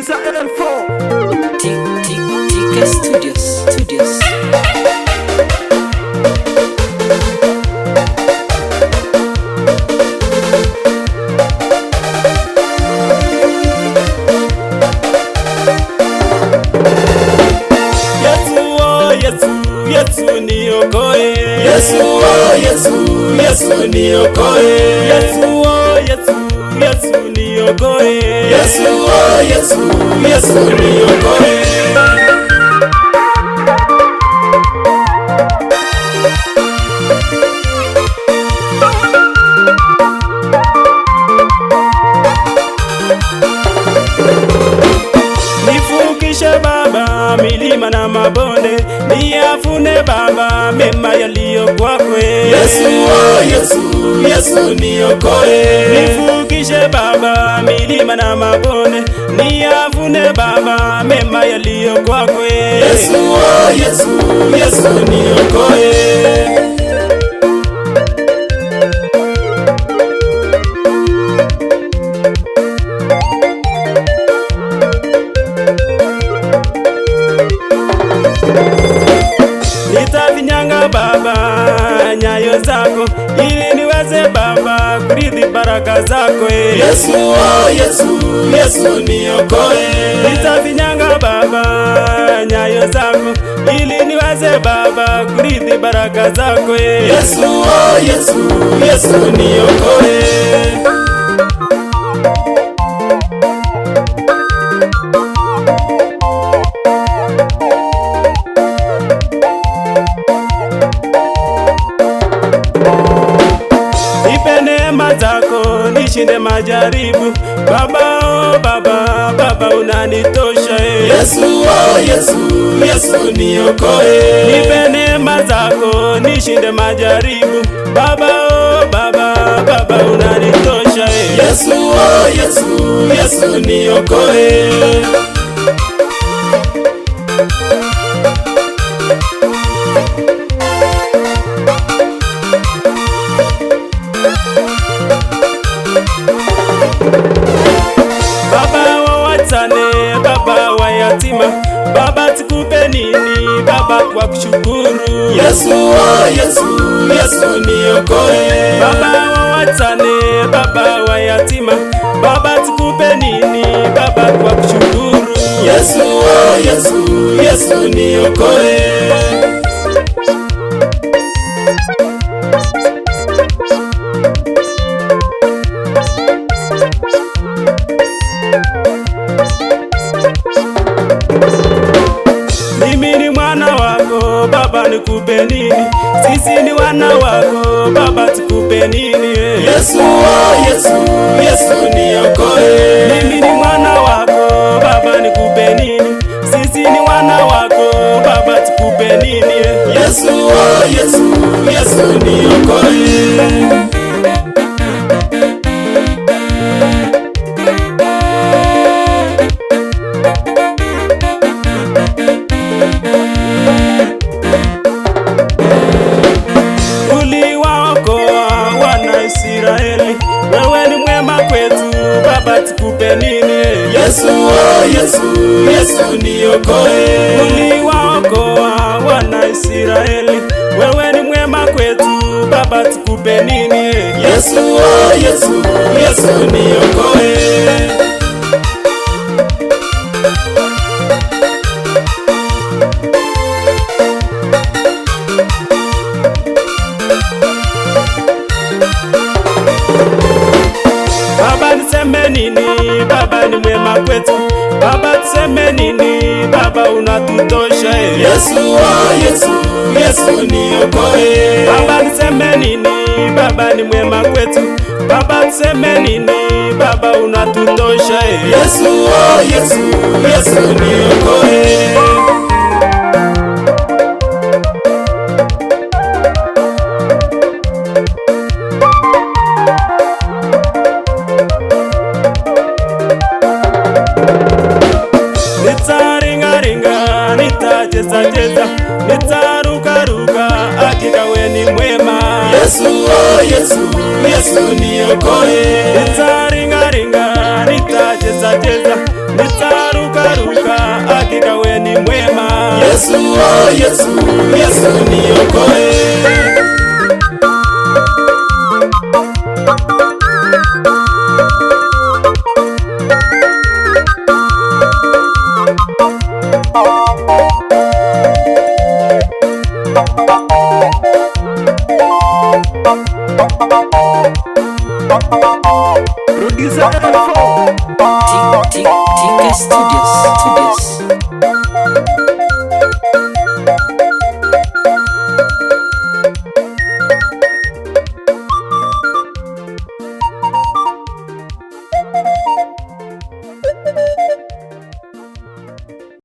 Producer L4 TK Studios. Yesu niokoe. Yesu oh Yesu niokoe. Yesu oh Yesu niokoe. Yesu oh Yesu niokoe. Nifukishe Baba milima na mabonde, niyafune Baba mema yaliyo kwakwe. Yesu oh Yesu niokoe. Nifukishe Baba milima na mabonde, niyafune Baba mema yaliyo kwakwe. Yesu oh Yesu niokoe. Nitazinyanga Baba nyayo zako, ili niweze Baba kurithi baraka zako. Yesu oh Yesu niokoe. Nitazinyanga Baba nyayo zako, ili niweze Baba kurithi baraka zako. Yesu oh Yesu niokoe. Zako nishinde majaribu Baba, oh Baba unanitosha. Yesu oh Yesu niokoe. Nipe neema zako nishinde majaribu Baba, oh Baba unanitosha. Yesu oh Yesu niokoe. Baba wa wajane, Baba wa yatima, Baba tukupe nini Baba kwa kushukuru. Yesu oh Yesu niokoe. Baba wa wajane, Baba wa yatima, Baba tukupe nini Baba kwa kushukuru. Yesu oh Yesu niokoe. Mimi ni mwana wako Baba, nikupe nini? Sisi ni wana wako Baba, tukupe nini? Yesu oh Yesu niokoe. Mimi ni mwana wako Baba, nikupe nini? Sisi ni wana wako Baba, tukupe nini? Yesu oh Yesu niokoe. Israeli, wewe ni mwema kwetu Baba, tukupe nini? Yesu oh Yesu niokoe. Uliwaokoa wana Israeli, wewe ni mwema kwetu Baba, tukupe nini? Yesu oh Yesu niokoe. Baba niseme nini? Baba ni mwema kwetu Baba, tuseme nini? Baba unatutosha. Yesu oh Yesu niokoe. Baba niseme nini? Baba ni mwema kwetu Baba, tuseme nini? Baba unatutosha. Yesu oh Yesu niokoe. Nitaringaringa, nitacheza, nitarukaruka, hakika wewe ni mwema. Yesu oh Yesu niokoe. Nitaringaringa, nitacheza, nitarukaruka oh Yesu, Yesu niokoe.